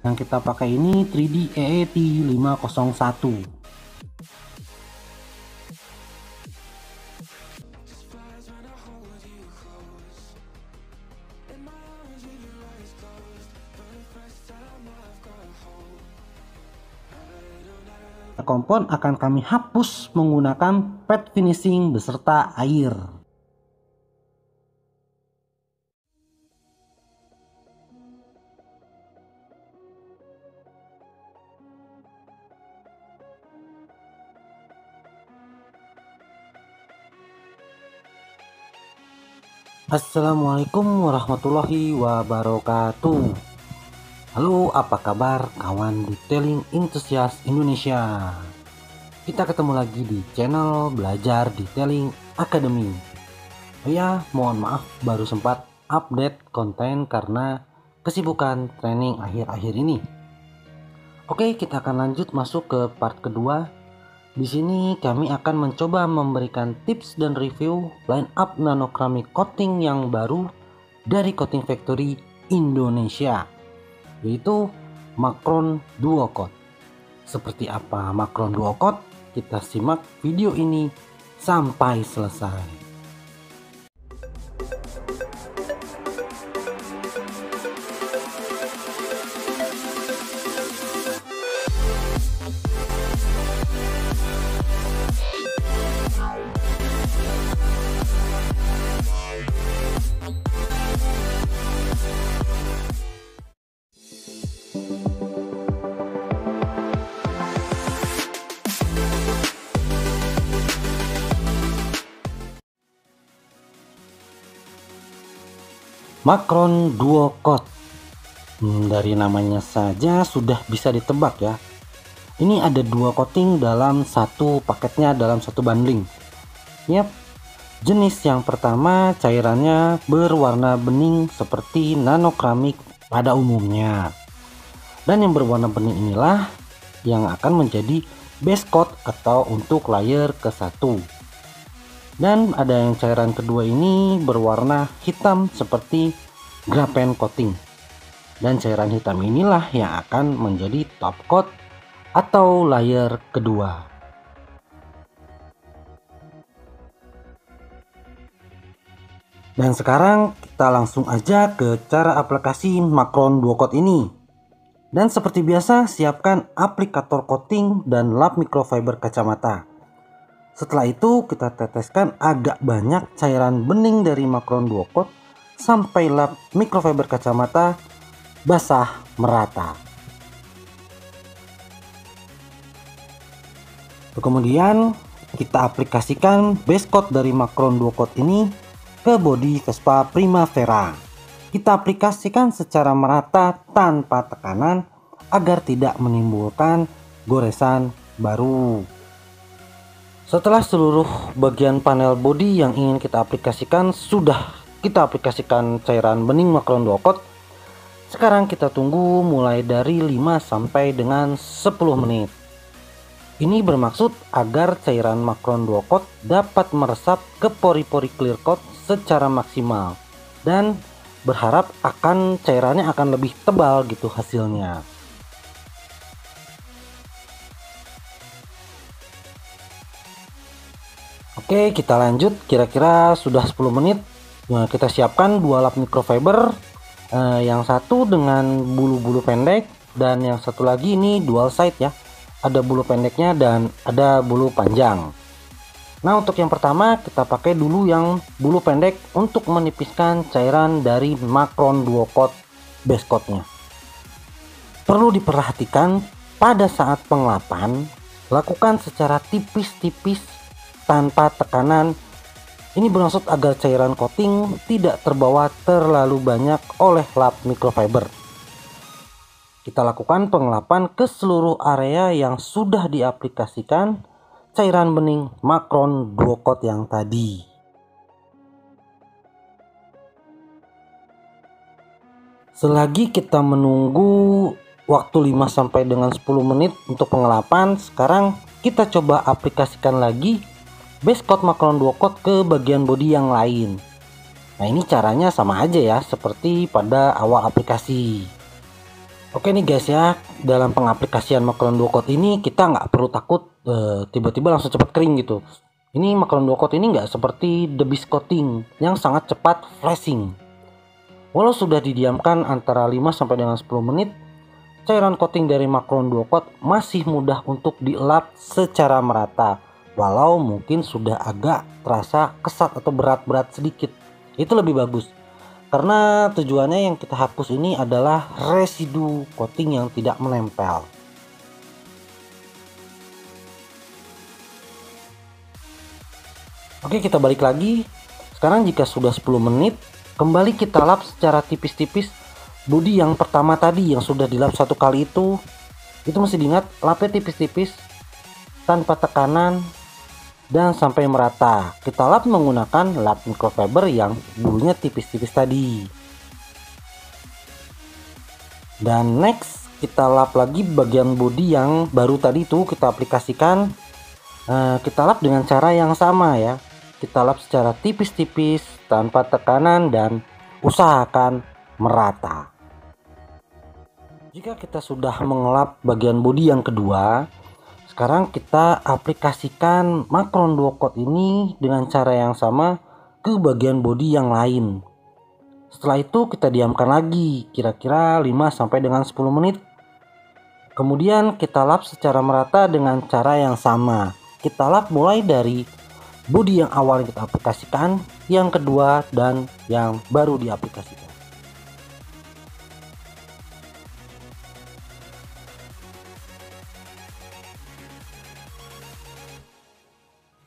Yang kita pakai ini 3D EET 501. Kompon akan kami hapus menggunakan pad finishing beserta air. Assalamualaikum warahmatullahi wabarakatuh. Halo, apa kabar kawan detailing enthusiast Indonesia? Kita ketemu lagi di channel Belajar Detailing Academy. Oh ya, mohon maaf baru sempat update konten karena kesibukan training akhir-akhir ini. Oke, kita akan lanjut masuk ke part kedua. Di sini kami akan mencoba memberikan tips dan review line up nano keramik coating yang baru dari Coating Factory Indonesia, yaitu Macron Duo Coat. Seperti apa Macron Duo Coat? Kita simak video ini sampai selesai. Macron Duo Coat. Dari namanya saja sudah bisa ditebak ya. Ini ada dua coating dalam satu paketnya, dalam satu bundling. Yap, jenis yang pertama cairannya berwarna bening seperti nano keramik pada umumnya. Dan yang berwarna bening inilah yang akan menjadi base coat atau untuk layer ke-1. Dan ada yang cairan kedua ini berwarna hitam seperti graphene coating. Dan cairan hitam inilah yang akan menjadi top coat atau layer kedua. Dan sekarang kita langsung aja ke cara aplikasi Macron Duo Coat ini. Dan seperti biasa, siapkan aplikator coating dan lap microfiber kacamata. Setelah itu kita teteskan agak banyak cairan bening dari Macron Duo Coat sampai lap microfiber kacamata basah merata. Kemudian kita aplikasikan base coat dari Macron Duo Coat ini ke bodi Vespa Primavera. Kita aplikasikan secara merata tanpa tekanan agar tidak menimbulkan goresan baru. Setelah seluruh bagian panel bodi yang ingin kita aplikasikan sudah kita aplikasikan cairan bening Macron Duo Coat, sekarang kita tunggu mulai dari 5 sampai dengan 10 menit. Ini bermaksud agar cairan Macron Duo Coat dapat meresap ke pori-pori clear coat secara maksimal, dan berharap cairannya akan lebih tebal gitu hasilnya. Oke, kita lanjut. Kira-kira sudah 10 menit. Nah, kita siapkan dua lap microfiber, yang satu dengan bulu-bulu pendek dan yang satu lagi ini dual side ya, ada bulu pendeknya dan ada bulu panjang. Nah, untuk yang pertama kita pakai dulu yang bulu pendek untuk menipiskan cairan dari Macron Duo Coat base coatnya. Perlu diperhatikan pada saat pengelapan, lakukan secara tipis-tipis tanpa tekanan. Ini bermaksud agar cairan coating tidak terbawa terlalu banyak oleh lap microfiber. Kita lakukan pengelapan ke seluruh area yang sudah diaplikasikan cairan bening Macron Duo Coat yang tadi. Selagi kita menunggu waktu 5 sampai dengan 10 menit untuk pengelapan, sekarang kita coba aplikasikan lagi base coat Macron Duo Coat ke bagian bodi yang lain. Nah, ini caranya sama aja ya seperti pada awal aplikasi. Oke nih guys ya, dalam pengaplikasian Macron Duo Coat ini kita nggak perlu takut tiba-tiba langsung cepat kering gitu. Ini Macron Duo Coat ini nggak seperti The Beast Coating yang sangat cepat flashing. Walau sudah didiamkan antara 5 sampai dengan 10 menit, cairan coating dari Macron Duo Coat masih mudah untuk dielap secara merata. Walau mungkin sudah agak terasa kesat atau berat-berat sedikit. Itu lebih bagus. Karena tujuannya yang kita hapus ini adalah residu coating yang tidak menempel. Oke, kita balik lagi. Sekarang jika sudah 10 menit, kembali kita lap secara tipis-tipis bodi yang pertama tadi yang sudah dilap satu kali itu masih diingat, lapnya tipis-tipis tanpa tekanan dan sampai merata. Kita lap menggunakan lap microfiber yang bulunya tipis-tipis tadi. Dan next kita lap lagi bagian bodi yang baru tadi itu kita aplikasikan. Kita lap dengan cara yang sama ya. Kita lap secara tipis-tipis tanpa tekanan dan usahakan merata. Jika kita sudah mengelap bagian bodi yang kedua, sekarang kita aplikasikan Macron Duo Coat ini dengan cara yang sama ke bagian bodi yang lain. Setelah itu kita diamkan lagi kira-kira 5 sampai dengan 10 menit. Kemudian kita lap secara merata dengan cara yang sama. Kita lap mulai dari bodi yang awal kita aplikasikan, yang kedua dan yang baru diaplikasikan.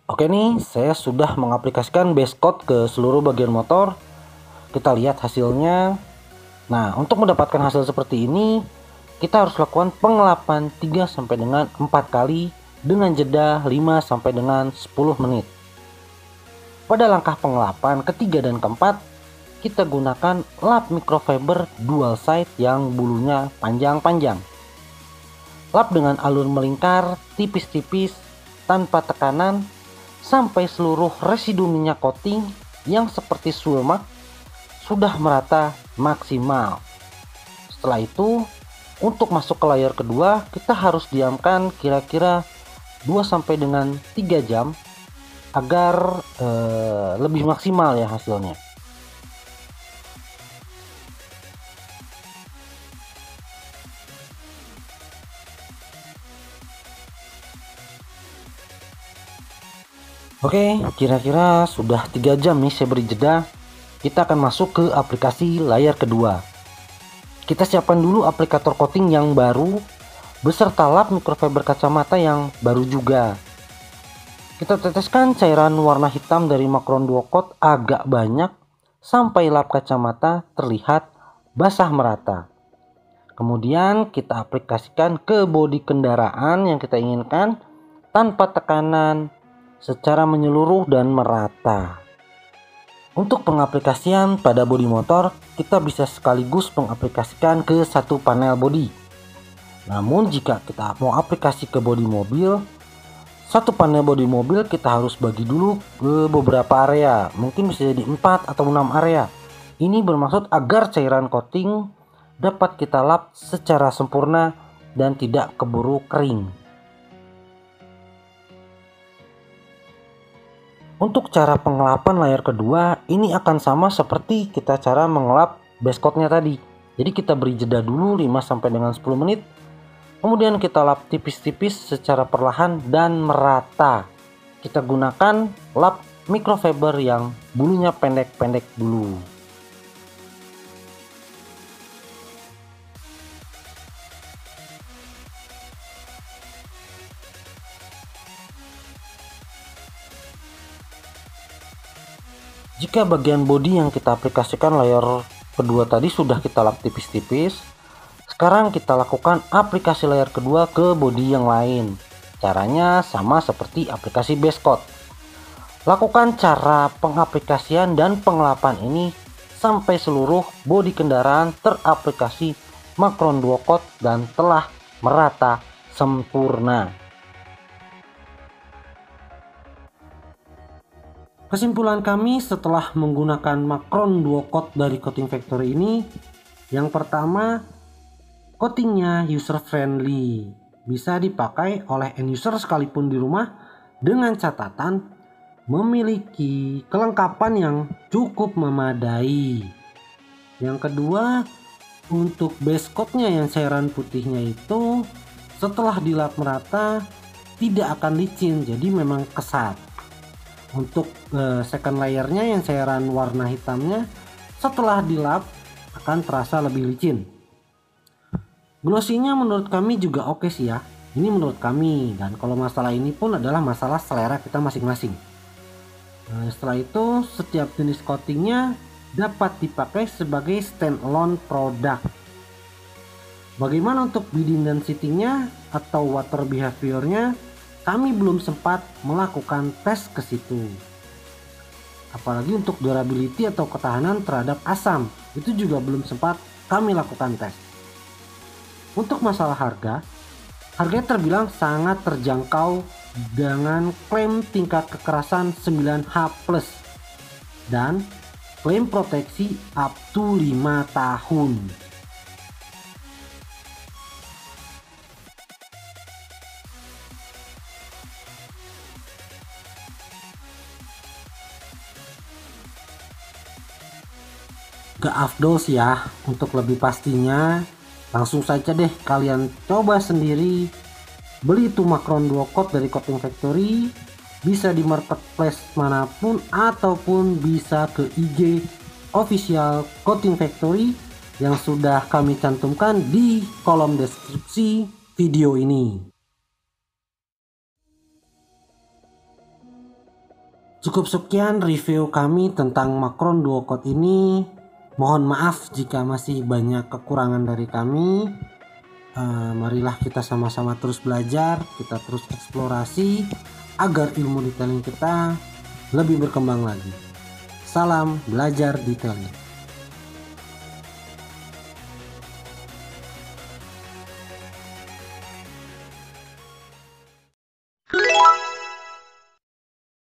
Oke nih, saya sudah mengaplikasikan base coat ke seluruh bagian motor. Kita lihat hasilnya. Nah, untuk mendapatkan hasil seperti ini, kita harus lakukan pengelapan 3 sampai dengan 4 kali dengan jeda 5 sampai dengan 10 menit. Pada langkah pengelapan ketiga dan keempat, kita gunakan lap microfiber dual side yang bulunya panjang-panjang. Lap dengan alur melingkar tipis-tipis tanpa tekanan sampai seluruh residu minyak coating yang seperti sulmak sudah merata maksimal. Setelah itu, untuk masuk ke layer kedua, kita harus diamkan kira-kira 2 sampai dengan 3 jam agar lebih maksimal ya hasilnya. Oke, kira-kira sudah 3 jam nih saya beri jeda. Kita akan masuk ke aplikasi layar kedua. Kita siapkan dulu aplikator coating yang baru beserta lap microfiber kacamata yang baru juga. Kita teteskan cairan warna hitam dari Macron Duo Coat agak banyak sampai lap kacamata terlihat basah merata. Kemudian kita aplikasikan ke bodi kendaraan yang kita inginkan tanpa tekanan, secara menyeluruh dan merata. Untuk pengaplikasian pada bodi motor, kita bisa sekaligus mengaplikasikan ke satu panel bodi. Namun jika kita mau aplikasi ke bodi mobil, satu panel bodi mobil kita harus bagi dulu ke beberapa area, mungkin bisa jadi 4 atau 6 area. Ini bermaksud agar cairan coating dapat kita lap secara sempurna dan tidak keburu kering. Untuk cara pengelapan layar kedua, ini akan sama seperti kita cara mengelap base coatnya tadi. Jadi kita beri jeda dulu 5 sampai dengan 10 menit. Kemudian kita lap tipis-tipis secara perlahan dan merata. Kita gunakan lap microfiber yang bulunya pendek-pendek dulu. Jika bagian bodi yang kita aplikasikan layar kedua tadi sudah kita lap tipis-tipis, sekarang kita lakukan aplikasi layar kedua ke bodi yang lain. Caranya sama seperti aplikasi base coat. Lakukan cara pengaplikasian dan pengelapan ini sampai seluruh bodi kendaraan teraplikasi Macron Duo Coat dan telah merata sempurna. Kesimpulan kami setelah menggunakan Macron Duo Coat dari Coating Factory ini, yang pertama, Coatingnya user friendly, bisa dipakai oleh end user sekalipun di rumah dengan catatan memiliki kelengkapan yang cukup memadai. Yang kedua, untuk base coatnya yang cairan putihnya itu setelah dilap merata tidak akan licin, jadi memang kesat. Untuk second layernya yang cairan warna hitamnya setelah dilap akan terasa lebih licin. Glossinya menurut kami juga oke sih ya. Ini menurut kami, dan kalau masalah ini pun adalah masalah selera kita masing-masing. Setelah itu setiap jenis coatingnya dapat dipakai sebagai standalone produk. Bagaimana untuk bidding dan seatingnya atau water behaviornya, kami belum sempat melakukan tes ke situ. Apalagi untuk durability atau ketahanan terhadap asam, itu juga belum sempat kami lakukan tes. Untuk masalah harganya terbilang sangat terjangkau dengan klaim tingkat kekerasan 9H+, dan klaim proteksi up to 5 tahun. Gak afdol sih ya, untuk lebih pastinya langsung saja deh kalian coba sendiri. Beli itu Macron Duo Coat dari Coating Factory, bisa di marketplace manapun ataupun bisa ke IG official Coating Factory yang sudah kami cantumkan di kolom deskripsi video ini. Cukup sekian review kami tentang Macron Duo Coat ini. Mohon maaf jika masih banyak kekurangan dari kami. Marilah kita sama-sama terus belajar, kita terus eksplorasi agar ilmu detailing kita lebih berkembang lagi. Salam belajar detailing.